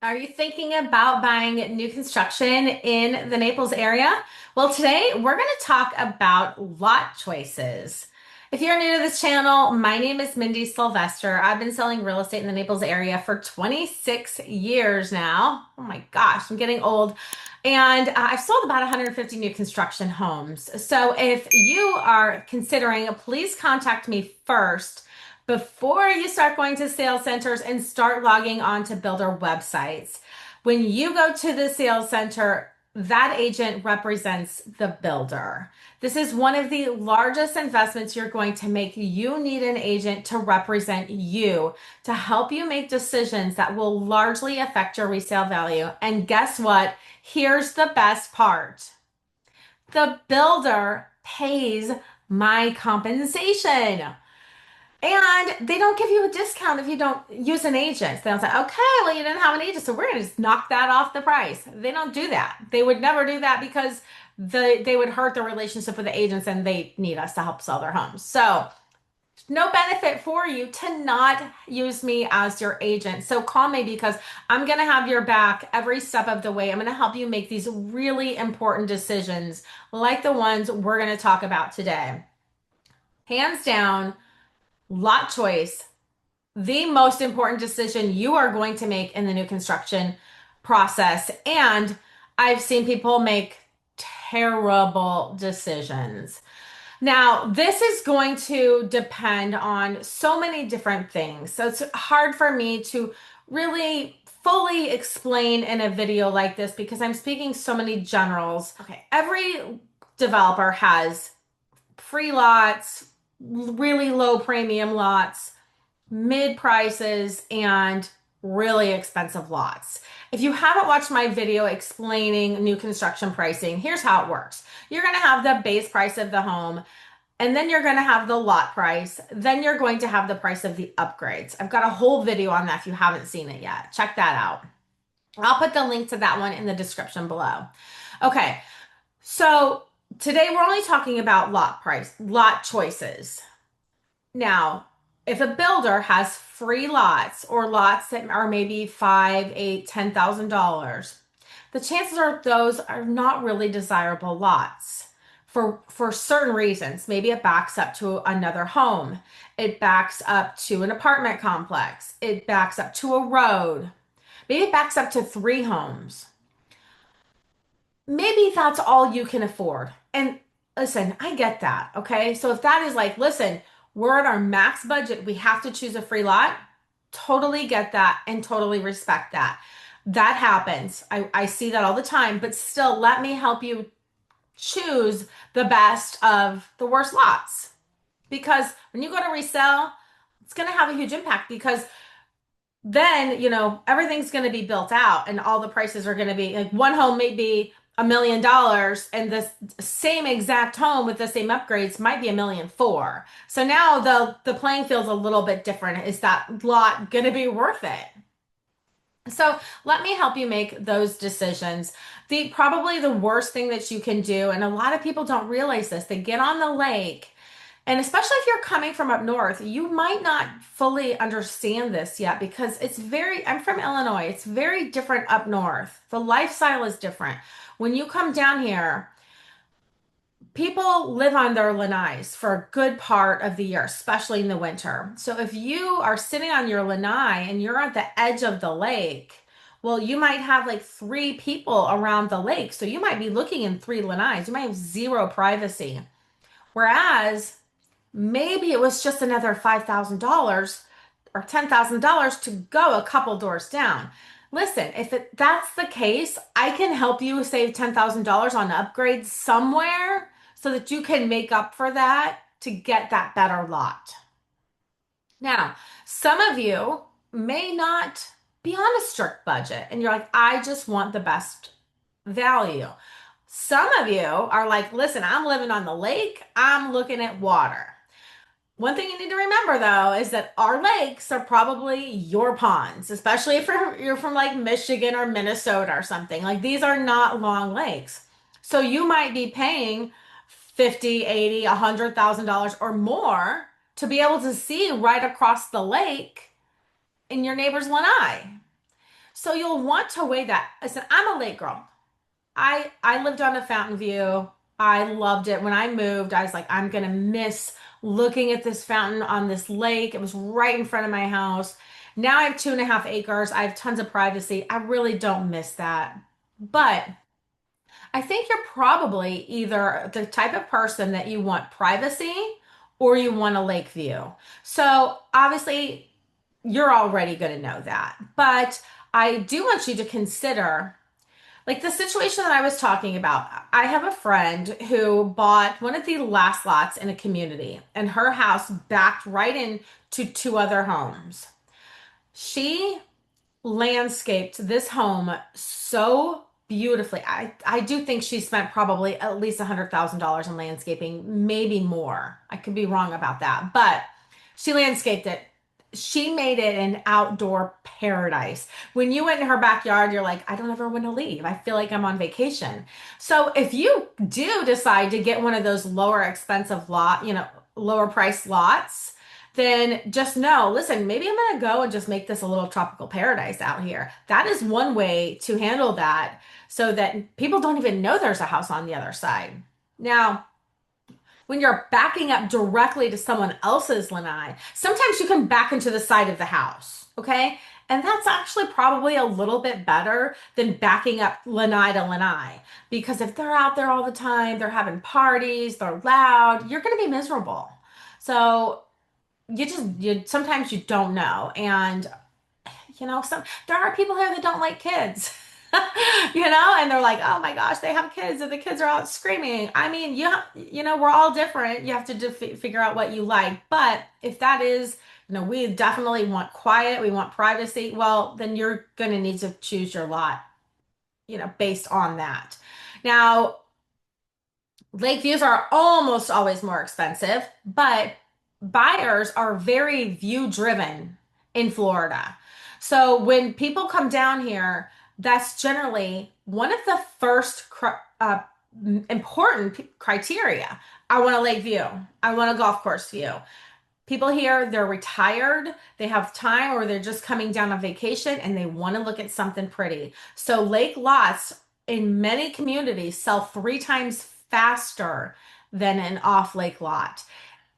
Are you thinking about buying new construction in the Naples area? Well, today we're going to talk about lot choices. If you're new to this channel, my name is Mindy Sylvester. I've been selling real estate in the Naples area for 26 years now. Oh my gosh, I'm getting old. And I've sold about 150 new construction homes. So if you are considering, please contact me first before you start going to sales centers and start logging on to builder websites. When you go to the sales center, that agent represents the builder. This is one of the largest investments you're going to make. You need an agent to represent you, to help you make decisions that will largely affect your resale value. And guess what? Here's the best part. The builder pays my compensation. And they don't give you a discount if you don't use an agent. They'll say, okay, well, you didn't have an agent, so we're going to just knock that off the price. They don't do that. They would never do that because they would hurt the relationship with the agents and they need us to help sell their homes. So, no benefit for you to not use me as your agent. So, call me because I'm going to have your back every step of the way. I'm going to help you make these really important decisions like the ones we're going to talk about today. Hands down, lot choice, the most important decision you are going to make in the new construction process. And I've seen people make terrible decisions. Now, this is going to depend on so many different things. So it's hard for me to really fully explain in a video like this because I'm speaking so many generals. Okay, every developer has free lots, really low premium lots, mid prices, and really expensive lots. If you haven't watched my video explaining new construction pricing, here's how it works. You're going to have the base price of the home, and then you're going to have the lot price. Then you're going to have the price of the upgrades. I've got a whole video on that if you haven't seen it yet. Check that out. I'll put the link to that one in the description below. Okay, so today we're only talking about lot choices. Now, if a builder has free lots or lots that are maybe five, eight, $10,000, the chances are those are not really desirable lots for certain reasons. Maybe it backs up to another home. It backs up to an apartment complex. It backs up to a road. Maybe it backs up to three homes. Maybe that's all you can afford. And listen, I get that. Okay. So if that is like, listen, we're at our max budget, we have to choose a free lot. Totally get that and totally respect that. That happens. I see that all the time, but still, let me help you choose the best of the worst lots. Because when you go to resell, it's going to have a huge impact because then, everything's going to be built out and all the prices are going to be like one home may be $1 million and the same exact home with the same upgrades might be $1.4 million. So now the playing field's a little bit different. Is that lot going to be worth it? So let me help you make those decisions. Probably the worst thing that you can do, and a lot of people don't realize this, they get on the lake. And especially if you're coming from up north, you might not fully understand this yet because I'm from Illinois. It's very different up north. The lifestyle is different. When you come down here, people live on their lanais for a good part of the year, especially in the winter. So if you are sitting on your lanai and you're at the edge of the lake, well, you might have like three people around the lake. So you might be looking in three lanais. You might have zero privacy. Whereas maybe it was just another $5,000 or $10,000 to go a couple doors down. Listen, if that's the case, I can help you save $10,000 on upgrades somewhere so that you can make up for that to get that better lot. Now, some of you may not be on a strict budget and you're like, I just want the best value. Some of you are like, listen, I'm living on the lake, I'm looking at water. One thing you need to remember though is that our lakes are probably your ponds, especially if you're from like Michigan or Minnesota or something. Like these are not long lakes. So you might be paying 50, 80, $100,000 or more to be able to see right across the lake in your neighbor's lanai. So you'll want to weigh that. I said, I'm a lake girl. I lived on a fountain view. I loved it. When I moved, I was like, I'm gonna miss looking at this fountain on this lake. It was right in front of my house. Now I have 2.5 acres. I have tons of privacy. I really don't miss that. But I think you're probably either the type of person that you want privacy or you want a lake view. So obviously, you're already going to know that. But I do want you to consider like the situation that I was talking about. I have a friend who bought one of the last lots in a community, and her house backed right into two other homes. She landscaped this home so beautifully. I do think she spent probably at least $100,000 in landscaping, maybe more. I could be wrong about that, but she landscaped it. She made it an outdoor paradise. When you went in her backyard, you're like, I don't ever want to leave. I feel like I'm on vacation. So if you do decide to get one of those lower expensive lower price lots, then just know, listen, maybe I'm going to go and just make this a little tropical paradise out here. That is one way to handle that so that people don't even know there's a house on the other side. Now, when you're backing up directly to someone else's lanai, sometimes you can back into the side of the house, okay? And that's actually probably a little bit better than backing up lanai to lanai. Because if they're out there all the time, they're having parties, they're loud, you're going to be miserable. So you sometimes you don't know. And there are people here that don't like kids. And they're like, oh my gosh, they have kids and the kids are out screaming. I mean, we're all different. You have to figure out what you like. But if that is, we definitely want quiet, we want privacy, well, then you're going to need to choose your lot, based on that. Now, lake views are almost always more expensive, but buyers are very view driven in Florida. So when people come down here, that's generally one of the first important criteria. I want a lake view. I want a golf course view. People here, they're retired, they have time, or they're just coming down on vacation and they want to look at something pretty. So lake lots in many communities sell 3 times faster than an off lake lot.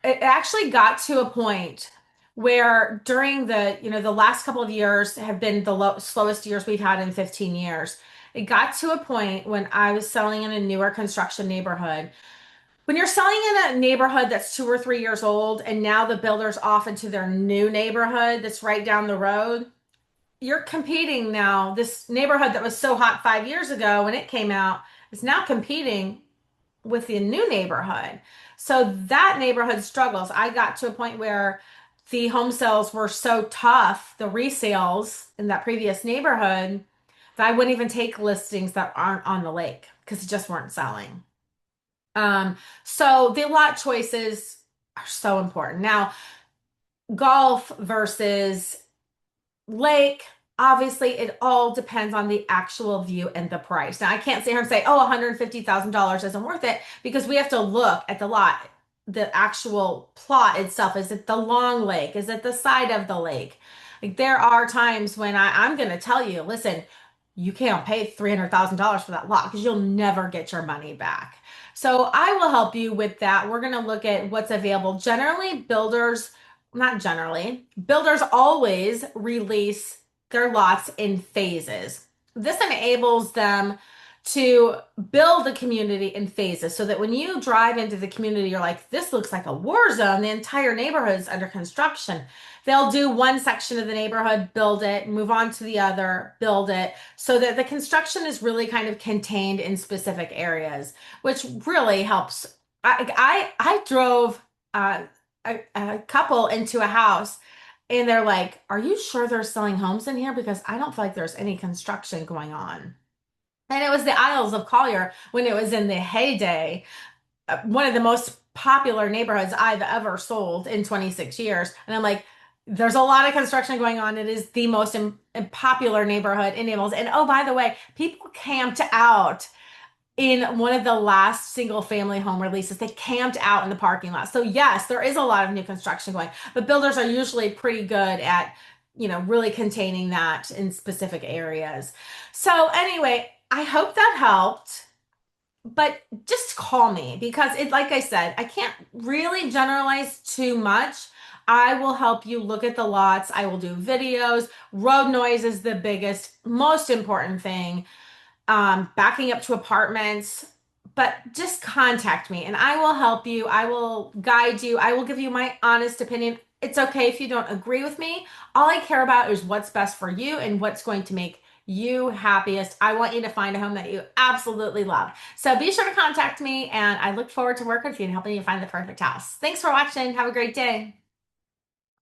It actually got to a point where during the last couple of years have been the slowest years we've had in 15 years. It got to a point when I was selling in a newer construction neighborhood. When you're selling in a neighborhood that's 2 or 3 years old and now the builder's off into their new neighborhood that's right down the road, you're competing now. This neighborhood that was so hot 5 years ago when it came out is now competing with the new neighborhood. So that neighborhood struggles. I got to a point where the home sales were so tough, the resales in that previous neighborhood, that I wouldn't even take listings that aren't on the lake because it just weren't selling. So the lot choices are so important. Now, golf versus lake, obviously, it all depends on the actual view and the price. Now, I can't sit here and say, oh, $150,000 isn't worth it because we have to look at the lot, the actual plot itself. Is it the long lake? Is it the side of the lake? Like there are times when I'm going to tell you, listen, you can't pay $300,000 for that lot because you'll never get your money back. So I will help you with that. We're going to look at what's available. Generally, not generally, builders always release their lots in phases. This enables them to build the community in phases so that when you drive into the community, you're like, this looks like a war zone. The entire neighborhood is under construction. They'll do one section of the neighborhood, build it, move on to the other, build it, so that the construction is really kind of contained in specific areas, which really helps. I drove a couple into a house and they're like, are you sure they're selling homes in here? Because I don't feel like there's any construction going on. And it was the Isles of Collier when it was in the heyday, one of the most popular neighborhoods I've ever sold in 26 years. And I'm like, there's a lot of construction going on. It is the most popular neighborhood in Naples. And oh, by the way, people camped out in one of the last single family home releases. They camped out in the parking lot. So yes, there is a lot of new construction going, but builders are usually pretty good at really containing that in specific areas. So anyway, I hope that helped. But just call me because like I said, I can't really generalize too much. I will help you look at the lots. I will do videos. Road noise is the biggest, most important thing. Backing up to apartments. But just contact me and I will help you. I will guide you. I will give you my honest opinion. It's okay if you don't agree with me. All I care about is what's best for you and what's going to make you happiest. I want you to find a home that you absolutely love. So be sure to contact me and I look forward to working with you and helping you find the perfect house. Thanks for watching. Have a great day.